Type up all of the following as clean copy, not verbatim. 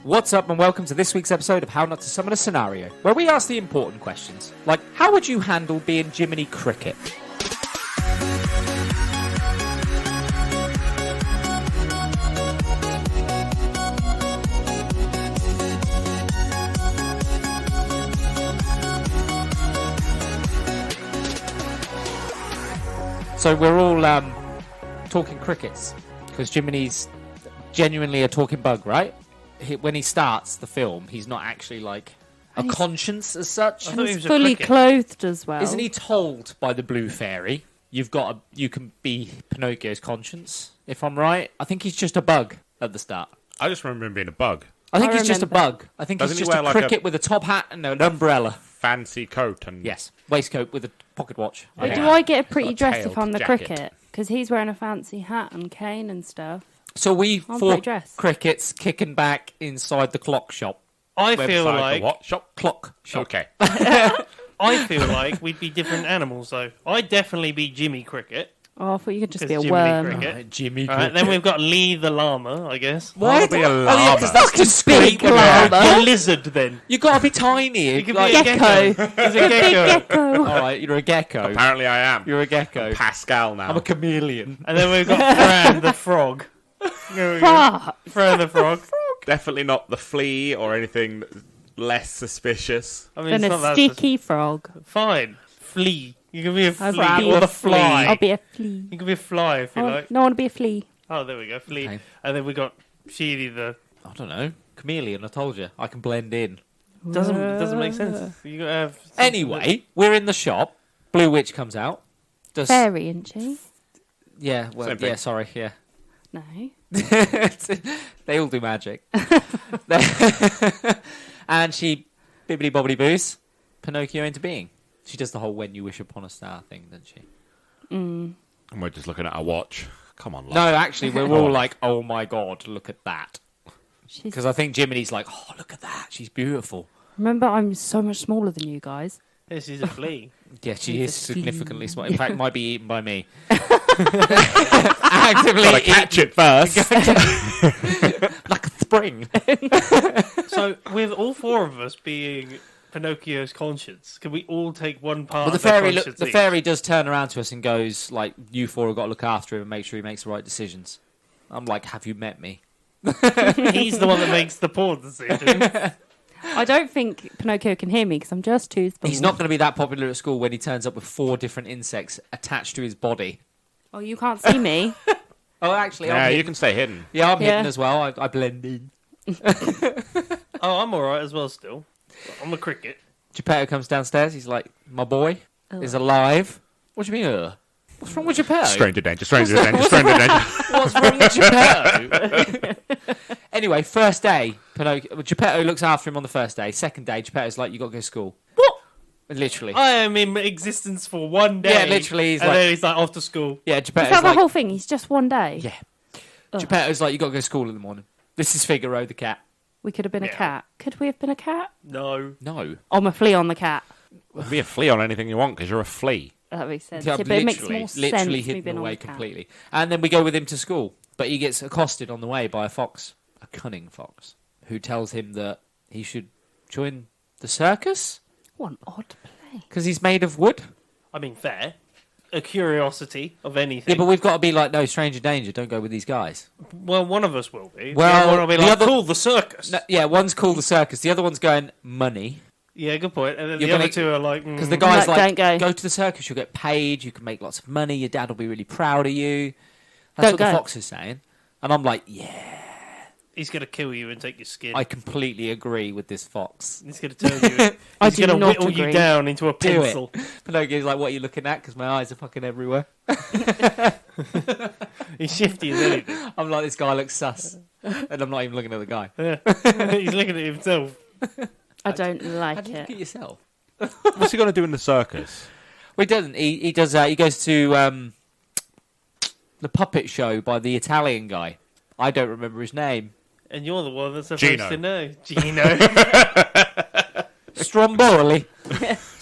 What's up and welcome to this week's episode of How Not to Summon a Scenario, where we ask the important questions, like how would you handle being Jiminy Cricket? So we're all talking crickets, because Jiminy's genuinely a talking bug, right? When he starts the film, he's not actually like a conscience as such. I thought he He's was a fully cricket. clothed as well. Isn't he told by the blue fairy, you can be Pinocchio's conscience, if I'm right? I think he's just a bug at the start. I just remember him being a bug. I think I he's just a remember. bug. I think Doesn't he's he just wear a like a- cricket with a top hat and an umbrella. Fancy coat and Yes, waistcoat with a pocket watch. But Yeah. do I get a Got pretty a dress if tailed I'm the jacket. cricket? Because he's wearing a fancy hat and cane and stuff. So we I'm four pretty dressed. crickets kicking back inside the clock shop. I feel Website, like the what shop? Clock shop. Okay. I feel like we'd be different animals though. I'd definitely be Jimmy Cricket. Oh, I thought you could just Because be a Jiminy worm. Cricket. Right, Jimmy All right, Cricket. then we've got Lee the llama, I guess. What? Be a Oh yeah, because llama. that's just big Big llama. llama. You're a lizard then. You gotta be tiny. You could like, be a Gecko. gecko. He's a Big gecko. gecko. all right, you're a gecko. Apparently I am. You're a gecko. Pascal now. I'm a chameleon. And then we've got Fran the frog. There we go. Fuck. Fran the frog. Definitely not the flea or anything less suspicious. I mean, Then it's a not that sticky frog. fine. Flea. You can be a I'll flea be or a the fly. I'll be a flea. You can be a fly if you like. No, I want to be a flea. Oh, there we go, flea. Okay. And then we got Sheedy the. I don't know. Chameleon, I told you. I can blend in. Doesn't make sense. You gotta have. something Anyway, we're in the shop. Blue Witch comes out. Does Fairy, isn't she? Yeah, well, Same thing. yeah, sorry, yeah. No. They all do magic. And she bibbity bobbity boos Pinocchio into being. She does the whole when you wish upon a star thing, doesn't she? And we're just looking at our watch. Come on, love. No, actually, we're all like, oh my god, look at that. She's... Because I think Jiminy's like, oh, look at that. She's beautiful. Remember, I'm so much smaller than you guys. This is a flea. Yeah, she She's is a significantly flea. small. In fact, might be eaten by me. Actively Gotta catch it first. like a spring. So, with all four of us being Pinocchio's conscience, can we all take one part But the of their fairy, conscience the each? fairy does turn around to us and goes, like, you four have got to look after him and make sure he makes the right decisions. I'm like, have you met me? He's the one that makes the poor decision. I don't think Pinocchio can hear me because I'm just too small. He's not going to be that popular at school when he turns up with 4 different insects attached to his body. Oh, you can't see me. Oh, actually, Yeah, I'm you hidden. can stay hidden. Yeah, I'm Yeah. hidden as well. I blend in. Oh, I'm alright as well still. I'm a cricket. Geppetto comes downstairs. He's like, my boy is alive. What do you mean, What's wrong with Geppetto? Stranger danger, stranger danger, stranger danger. What's wrong with Geppetto? Anyway, first day, Geppetto looks after him on the first day. Second day, Geppetto's like, you got to go to school. What? Literally. I am in existence for one day. Yeah, literally, he's and like- then he's like off to school. Yeah, Is Geppetto's that the like, whole thing? He's just one day? yeah. Ugh. Geppetto's like, you got to go to school in the morning. This is Figaro the cat. We could have been a Yeah. cat. Could we have been a cat? No. No. I'm a flea on the cat. Be a flea on anything you want because you're a flea. That makes sense. Yeah, Yeah, but it makes more literally sense me hidden being on away the cat. completely. And then we go with him to school. But he gets accosted on the way by a fox, a cunning fox, who tells him that he should join the circus What an odd play. because he's made of wood. I mean, fair. A curiosity of Yeah, anything. but we've got to be like, no, stranger danger, don't go with these guys. Well, one of us will be. Well, the other one will be the like, other- cool, the circus. No, yeah, one's called the circus, the other one's going money. Yeah, good point. And then You're the other gonna- two are like... Because the mm. guy's Like, like, don't go. to the circus, you'll get paid, you can make lots of money, your dad will be really proud of you. That's Don't what the go. fox is saying. And I'm like, yeah, He's going to kill you and take your skin. I completely agree with this fox. He's going to turn you... I He's do going to not whittle you agree. down into a Do it. pencil. Pinocchio's like, what are you looking at? Because my eyes are fucking everywhere. He's shifty as anything. I'm like, this guy looks sus. And I'm not even looking at the guy. Yeah. He's looking at himself. I don't How like do you look it. at yourself? What's he going to do in the circus? Well, he doesn't. He does. He goes to the puppet show by the Italian guy. I don't remember his name. And you're the one that's supposed Gino. to know. Gino. Stromboli.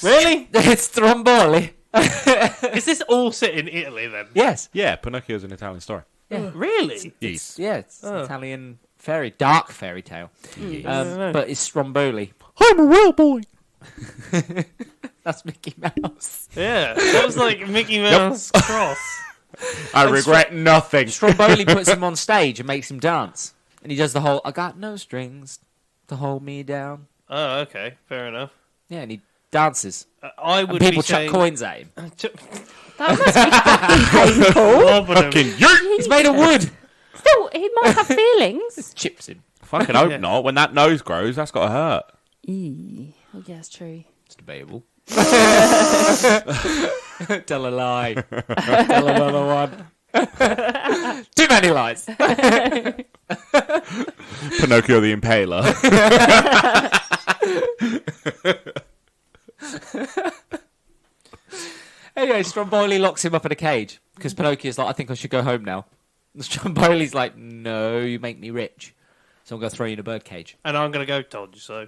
Really? It's Stromboli. Is this all set in Italy then? Yes. Yeah, Pinocchio's an Italian story. Yeah. Really? Yes. Yeah, it's Oh. Italian fairy dark fairy tale. know. But it's Stromboli. I'm a real boy. That's Mickey Mouse. Yeah, that was like Mickey Mouse cross. I regret nothing. Stromboli puts him on stage and makes him dance. And he does the whole, I got no strings to hold me down. Oh, okay, fair enough. Yeah, and he dances. I And would people be chuck saying... coins at him. That must be fucking painful. Fucking yeet. He's made of wood. Still, he must have feelings. Just chips him. Fucking hope not. When that nose grows, that's got to hurt. Oh, yeah, it's true. It's debatable. Tell a lie. Tell another one. Too many lies. Pinocchio the Impaler. Anyway, Stromboli locks him up in a cage because Pinocchio's like, I think I should go home now. And Stromboli's like, no, you make me rich. So I'm going to throw you in a bird cage. And I'm going to go, told you so.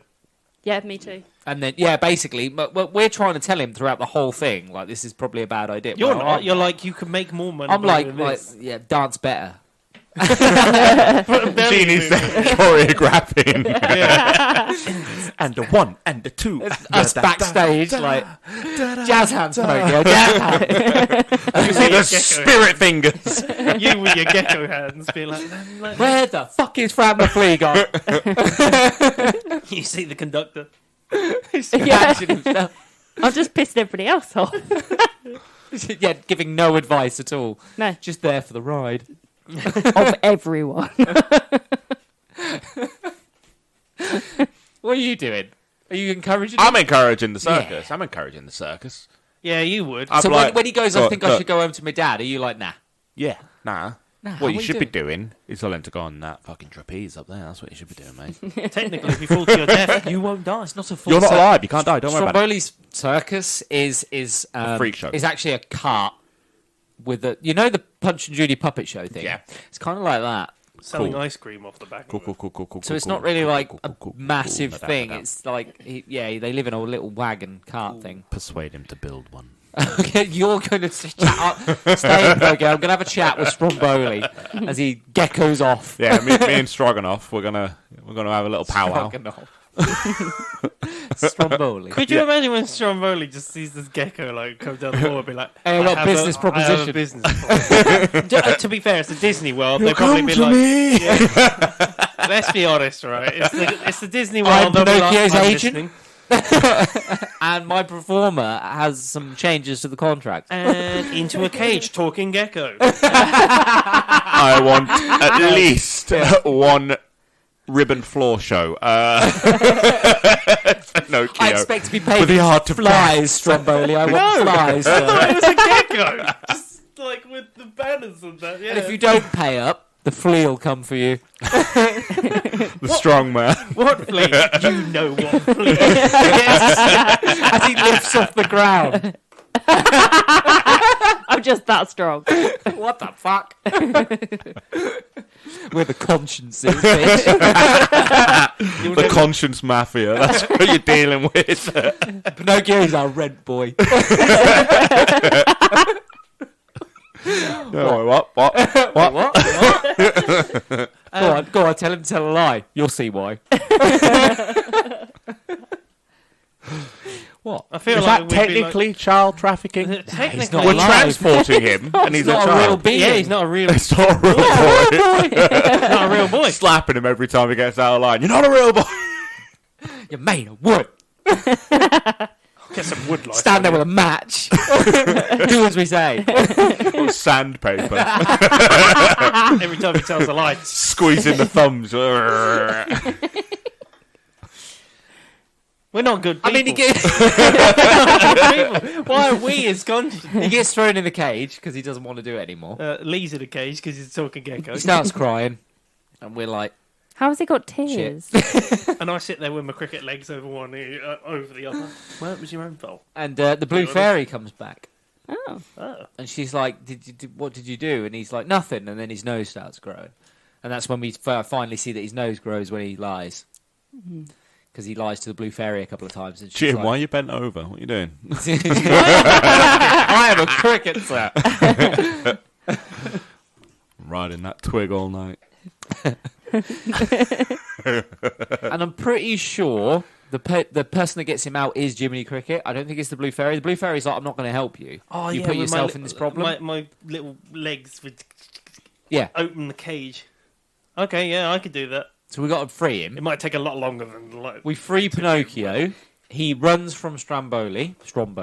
Yeah, me too. And then, yeah, basically, but we're trying to tell him throughout the whole thing, like, this is probably a bad idea. You're Well, not. You're like, you can make more money. I'm by like, doing this. yeah, dance better. Genie's choreographing. And the one and the two. Us backstage, like, jazz hands, Pinocchio, jazz hands. You see the spirit fingers. You with your gecko hands be like, Where the fuck is Fran McFlee gone? you see the conductor. He's scratching himself. I've just pissed everybody else off. Yeah, giving no advice at all. No, Just there for the ride. of everyone. What are you doing? Are you encouraging I'm him? encouraging the circus. Yeah. I'm encouraging the circus. Yeah, you would. I'm So like, when he goes, I look, think I should go home to my dad, are you like, nah? Yeah, nah. Nah, What you should be doing is telling him to go on that fucking trapeze up there. That's what you should be doing, mate. Technically, if you fall to your death, you won't die. It's not a full You're not cir- alive. You can't die. Don't worry about it. Stromboli's circus is A freak show. Is actually a cart with the, you know, the Punch and Judy puppet show thing. Yeah. It's kind of like that. Selling Cool. ice cream off the back Cool, of cool, it. cool, cool, cool. So it's cool, not really cool, like cool, a cool, cool, massive cool. thing. It's like, they live in a little wagon cart thing. Persuade him to build one. Okay, you're going to chat up. Stay in, okay, I'm going to have a chat with Stromboli as he geckos off. Yeah, me and Stroganoff, we're gonna have a little powwow. Stromboli. Could you imagine when Stromboli just sees this gecko like come down the hall and be like, Hey, I've got have business I have proposition." a business proposition. To be fair, it's a Disney World. They'd probably be like, me. yeah. Let's be honest, right? It's the Disney World. I'm They'll be like, Pinocchio's "I'm agent." listening." And my performer has some changes to the contract. And into a cage, talking gecko. I want at least one ribbon floor show. Pinocchio. I expect to be paid With the art of flies, Stromboli. I want flies. It was a gecko, just like with the banners and that. Yeah. And if you don't pay up, the flea will come for you. The strong man. What flea? You know what flea? As he lifts off the ground. I'm just that strong. What the fuck? We're the consciences, bitch. The conscience mafia. That's what you're dealing with. Pinocchio's our rent boy. No, what? What? Go on, tell him to tell a lie. You'll see why. What? I feel Is like that technically child trafficking? He's not We're alive. transporting him, and he's not a a real child. being. Yeah, he's not a real. It's not a real boy. Not a real boy. Slapping him every time he gets out of line. You're not a real boy. You're made of wood. Get some wood lights. Stand there with a match. Do as we say. Or sandpaper. Every time he tells a lie. Squeezing the thumbs. We're not good people. I mean, he gets, Why are we as conscious? he gets thrown in the cage because he doesn't want to do it anymore. Lee's in a cage because he's talking gecko. He starts crying, and we're like, How has he got tears? And I sit there with my cricket legs over one ear, over the other. Well, it was your own fault. and the blue fairy comes back. Oh. Oh. And she's like, what did you do? And he's like, nothing. And then his nose starts growing. And that's when we finally see that his nose grows when he lies. Because he lies to the blue fairy a couple of times. And she's Jim, like, why are you bent over? What are you doing? I am a cricket, sir. Riding that twig all night. And I'm pretty sure the person that gets him out is Jiminy Cricket. I don't think it's the Blue Fairy. The Blue Fairy's like, I'm not going to help you. Oh, you yeah, put with yourself in this problem. My little legs would Yeah. open the cage. Okay, yeah, I could do that. So we got to free him. It might take a lot longer than like. We free Pinocchio. He runs from Stromboli. Strong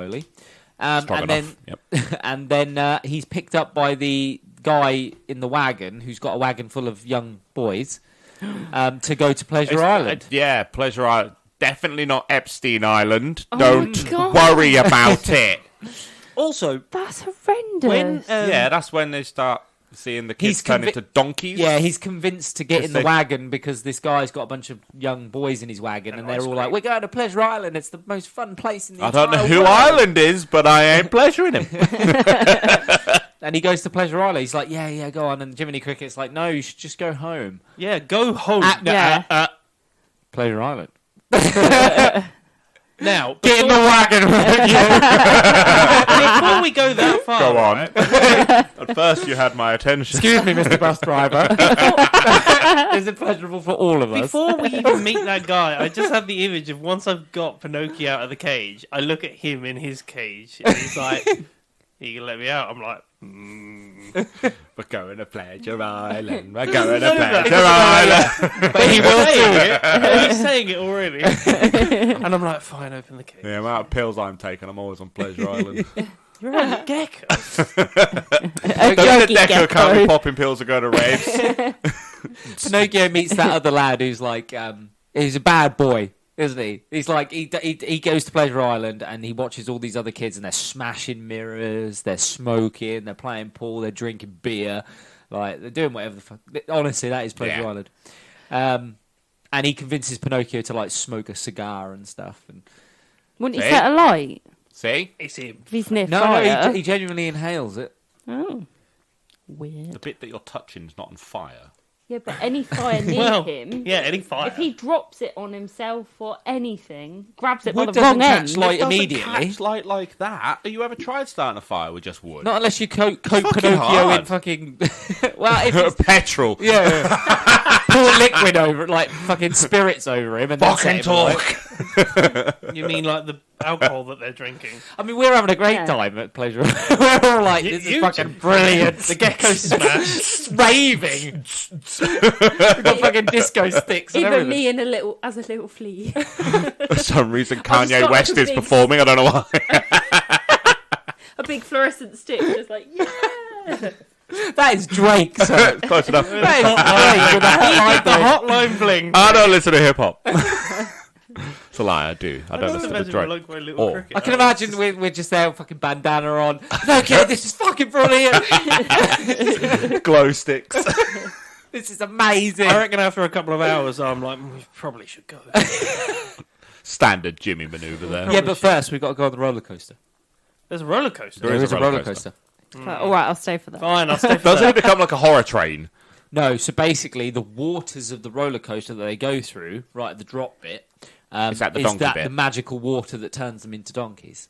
And then, enough. and then he's picked up by the guy in the wagon who's got a wagon full of young boys to go to Pleasure Island. Yeah, Pleasure Island. Definitely not Epstein Island. Oh Don't my God. worry about it. Also, That's horrendous. when Yeah, that's when they start seeing the kids He's turn convi- into donkeys. Yeah, he's convinced to get in the they- wagon because this guy's got a bunch of young boys in his wagon, and they're all like, "We're going to Pleasure Island. It's the most fun place in the I don't know entire who world." Island is, but I ain't pleasuring him. And he goes to Pleasure Island. He's like, "Yeah, go on." And Jiminy Cricket's like, "No, you should just go home." yeah, go home. Yeah. Pleasure Island. Now, Get in the wagon. before we go that far, Go on. right, At first, you had my attention. Excuse me, Mr. Bus Driver. Is it pleasurable for all of us? before we even meet that guy, I just have the image of once I've got Pinocchio out of the cage, I look at him in his cage, and he's like, "You can let me out." I'm like, We're going to Pleasure Island. We're going to Pleasure Island. But he will do it. He's saying it already. And I'm like, fine, open the cage. The amount of pills I'm taking, I'm always on Pleasure Island. You're a gecko. Don't let Deco can't be popping pills or go to raves. Pinocchio meets that other lad who's like, he's a bad boy, isn't he? He's like, he goes to Pleasure Island and he watches all these other kids and they're smashing mirrors, they're smoking, they're playing pool, they're drinking beer, like they're doing whatever the fuck. Honestly, that is Pleasure Yeah. Island. And he convinces Pinocchio to like smoke a cigar and stuff. And Wouldn't he See? set a light See? It's him. if he's near no, fire? he genuinely inhales it. Oh, The weird. bit that you're touching is not on fire. Yeah, but any fire near Well, him, yeah, any fire. if he drops it on himself or anything, grabs it by Wood the wrong doesn't end, catch light It doesn't immediately. catch light like that. Have you ever tried starting a fire with just wood? Not unless you coat fucking Pinocchio hard. in fucking. Well, if it's, Petrol. yeah, pour liquid over it, like fucking spirits over him, and then Fucking set him alight. talk. You mean like the alcohol that they're drinking? I mean, we're having a great Yeah. time at Pleasure. We're all like, this is You fucking two. brilliant. The gecko smash. Raving. We've got fucking disco sticks and even everything. me in a little flea. For some reason, I've just Kanye got West like a is big- performing. I don't know why. A big fluorescent stick, just like yeah. That is Drake, sir. Close enough. That is Drake with a The high hotline bling. I don't listen to hip hop. It's a lie. I do. I don't listen to imagine Drake. like my little Oh. cricket. I can imagine we're just there, fucking bandana on. Okay, this is fucking brilliant. Glow sticks. This is amazing. I reckon after a couple of hours, I'm like, we probably should go. Standard Jimmy maneuver there. Yeah, but first we've got to go on the roller coaster. There's a roller coaster. There is a roller coaster. All right, I'll stay for that. Fine, I'll stay for Doesn't that. it become like a horror train? No, so basically the waters of the roller coaster that they go through, right at the drop bit, Is that the donkey bit? the magical water that turns them into donkeys.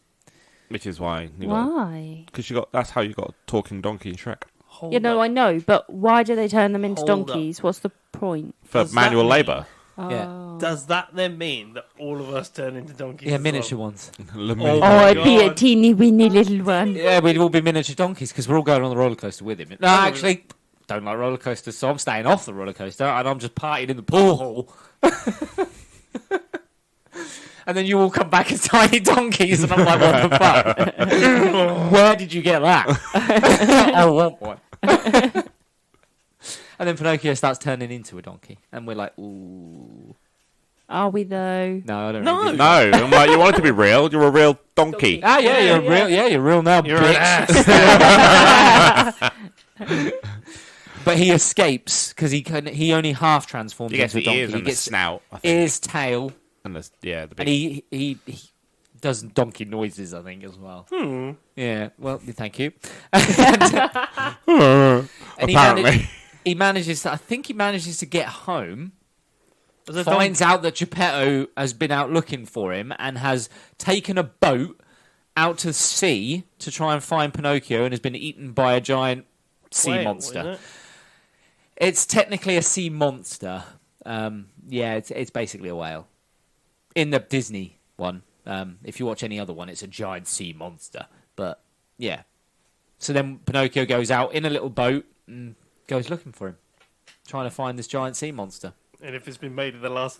Which is why. Why? Because that's how you got a talking donkey in Shrek. Hold You know, up. I know, but why do they turn them into Hold up. donkeys? What's the point? For Does that manual mean- labour. Yeah, Does that then mean that all of us turn into donkeys? yeah, as miniature well? ones. Oh, my I'd be a God. teeny weeny little one. Yeah, we'd all be miniature donkeys because we're all going on the roller coaster with him. No, actually, don't like roller coasters, so I'm staying off the roller coaster and I'm just partying in the pool hall. And then you all come back as tiny donkeys, and I'm like, what the fuck? Where did you get that? I want one. And then Pinocchio starts turning into a donkey, and we're like, ooh. Are we though? No, I don't No. really do No, I'm like, you want it to be real? You're a real donkey. Ah, yeah, you're Yeah. real. Yeah, you're real now, You're an bitch. ass. But he escapes because he only half transforms You get into a the donkey. ears He and the gets snout. I think. ears, tail, And the and big. he does donkey noises, I think, as well. Yeah. Well, thank you. And Apparently. he manages. I think he manages to get home. There's a Finds out that Geppetto has been out looking for him and has taken a boat out to sea to try and find Pinocchio and has been eaten by a giant sea whale, monster. isn't it? It's technically a sea monster. Yeah, it's basically a whale. In the Disney one, if you watch any other one, it's a giant sea monster. But yeah, so then Pinocchio goes out in a little boat and goes looking for him, trying to find this giant sea monster. And if it's been made in the last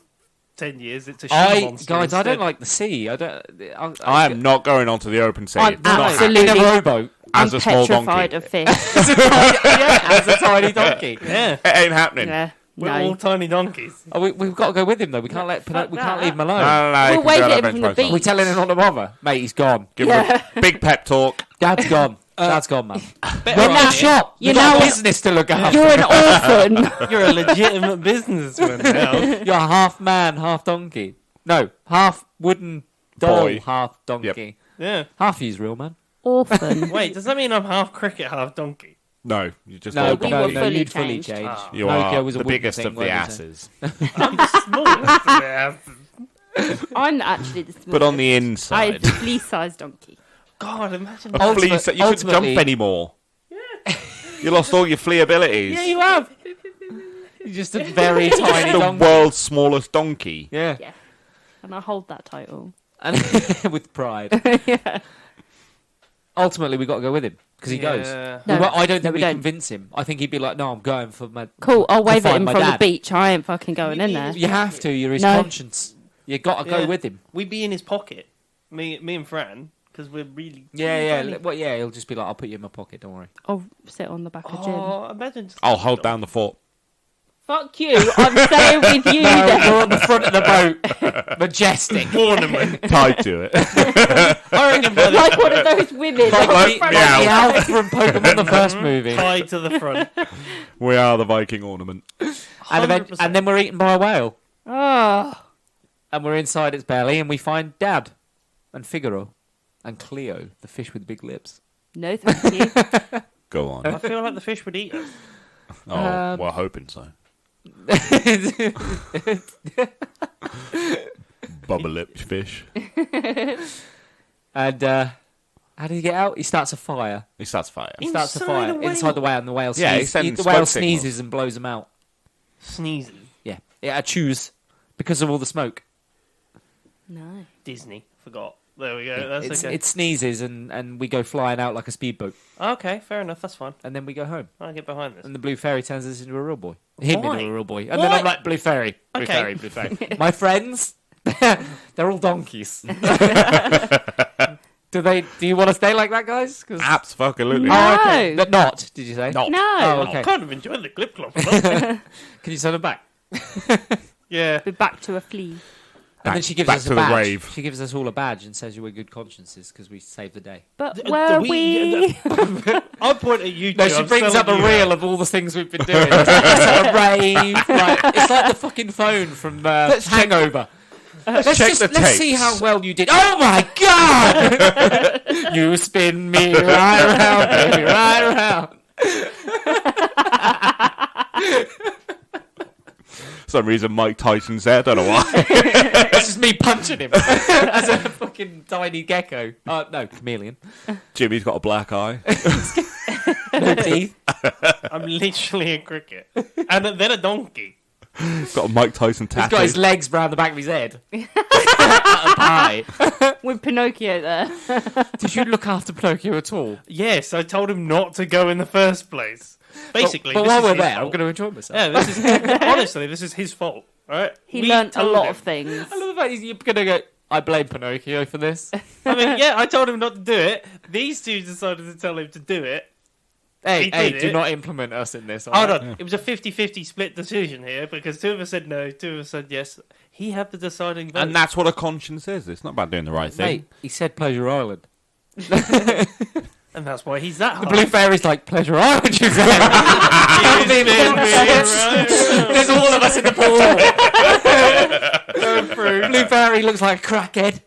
10 years, it's a she monster. Guys, instead. I don't like the sea. I am not going onto the open sea. I'm It's not absolutely- in a rowboat as a small petrified donkey. of fish. as a tiny donkey. Yeah, It ain't happening. Yeah. we're No. all tiny donkeys. Oh, we've got to go with him though. We can't let fuck we can't leave him No, alone. no, no. We'll you can wave do at that him from the eventually. We telling him not to bother, mate. He's gone. Give him a big pep talk. Dad's gone. Dad's gone, man. Better We're in the idea. shop. You You've got know- a business to look after. You're an orphan. You're a legitimate businessman now. You're half man, half donkey. No, half wooden doll, Boy. half donkey. Yeah. Half he's real, man. Orphan. Wait, does that mean I'm half cricket, half donkey? No, you just No, got a we no, were donkey. no. fully You'd fully changed. change. Ah. You Pinocchio are was a the wooden biggest thing, of the weren't you? asses. I'm the smallest of the asses. I'm actually the smallest. But on the I inside. a flea-sized donkey. God, imagine A that. flea, you couldn't ultimately- jump anymore. You lost all your flea abilities. Yeah, you have. You're just a very tiny the donkey. world's smallest donkey. Yeah, Yeah. And I hold that title. and with pride. Yeah. Ultimately, we got to go with him because he goes. Yeah. No, I don't think we we don't. convince him. I think he'd be like, "No, I'm going for my." Cool, I'll to wave at find him my from the dad. beach. I ain't fucking going in there. You have to. You're his No. conscience. You got to go Yeah. with him. We'd be in his pocket, me and Fran, because we're really. Yeah. Well, yeah. He'll just be like, "I'll put you in my pocket. Don't worry." I'll sit on the back of Jim. Oh, imagine. Just I'll hold down the fort. Fuck you, I'm staying with you No, then. you're on the front of the boat, majestic. ornament. Tied to it. I reckon by the Like one of those women. Like on the, the front like of the the- elf from Pokemon the first movie. tied to the front. We are the Viking ornament. And then we're eaten by a whale. Oh, And we're inside its belly and we find Dad and Figaro and Cleo, the fish with big lips. no thank you. Go on. I feel like the fish would eat us. Oh, we're hoping so. Bubble lipped fish. And how did he get out? He starts a fire. He starts fire. He starts a Inside fire a whale? inside the whale and the whale Yeah, he sneezes. sends The whale smoke signals. sneezes and blows him out. Sneezing. Yeah. I choose because of all the smoke. No. Disney. Forgot. There we go. That's okay. It sneezes and we go flying out like a speedboat. Okay, fair enough. That's fine. And then we go home. I'll get behind this. And the blue fairy turns us into a real boy. Him Why? into a real boy. And Why? then I'm like, blue fairy, blue Okay. fairy, blue fairy. My friends, they're all donkeys. Do you want to stay like that, guys? 'Cause- Absolutely. No. Oh, okay. Not, did you say? Not. No. Oh, I okay. kind of enjoyed the clip clop. Can you send them back? Yeah. We're back to a flea. And then she gives back us to a the badge. rave. She gives us all a badge and says you were good consciences because we saved the day. But D- were we- we? I point at you two. No, she I'm brings up selling a you reel out. of all the things we've been doing. a rave. Like, it's like the fucking phone from Hangover. Let's check the let's see tapes. how well you did. Oh my god! You spin me right around, baby, right around. For some reason, Mike Tyson's there. I don't know why. It's just me punching him as a fucking tiny gecko. No, chameleon. Jimmy's got a black eye. No teeth. I'm literally a cricket. And then a donkey. He's got a Mike Tyson He's tattoo. got his legs round the back of his head. A pie. With Pinocchio there. Did you look after Pinocchio at all? Yes, I told him not to go in the first place. Basically, but this while is we're his there, I'm fault. going to enjoy myself. Yeah, this is honestly, this is his fault. Right? He We learnt a told lot him. of things. I love the fact you're going to go, I blame Pinocchio for this. I mean, yeah, I told him not to do it. These two decided to tell him to do it. Hey, He hey, did do it. not implement us in this. Hold alright? on, it was a 50-50 split decision here because two of us said no, two of us said yes. He had the deciding vote. And that's what a conscience is. It's not about doing the right thing. Mate, he said Pleasure Island. And that's why he's that The high. Blue Fairy's like, Pleasure Island, you said. There's all of us in the pool. Going through, Blue Fairy looks like a crackhead.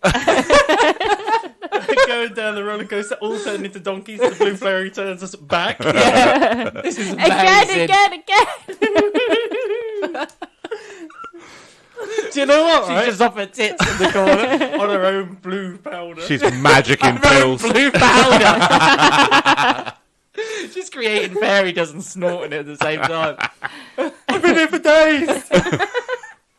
going down the roller coaster, all turned into donkeys. The blue fairy turns us back. This is amazing. Again. Do you know what? She's Right? just off her tits in the corner. On her own blue powder. She's magic in pills. Blue powder. Just creating fairy dust and snorting it at the same time. I've been here for days.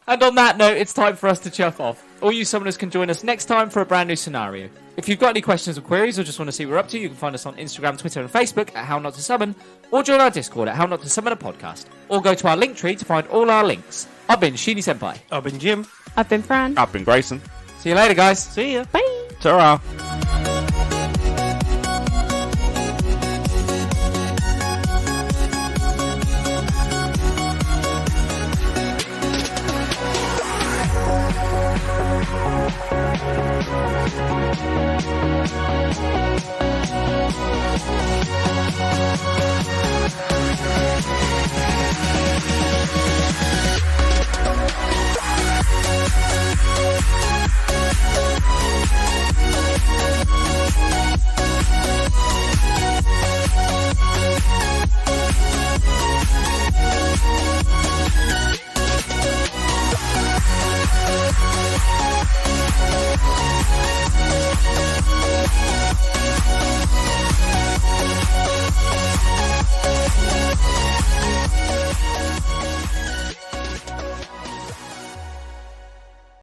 And on that note, it's time for us to chuff off. All you summoners can join us next time for a brand new scenario. If you've got any questions or queries or just want to see what we're up to, you can find us on Instagram, Twitter and Facebook at How Not To Summon, or join our Discord at How Not To Summon a Podcast, or go to our link tree to find all our links. I've been Sheeny Senpai. I've been Jim. I've been Fran. I've been Grayson. See you later, guys. See ya. Bye. Ta-ra. We'll be right back.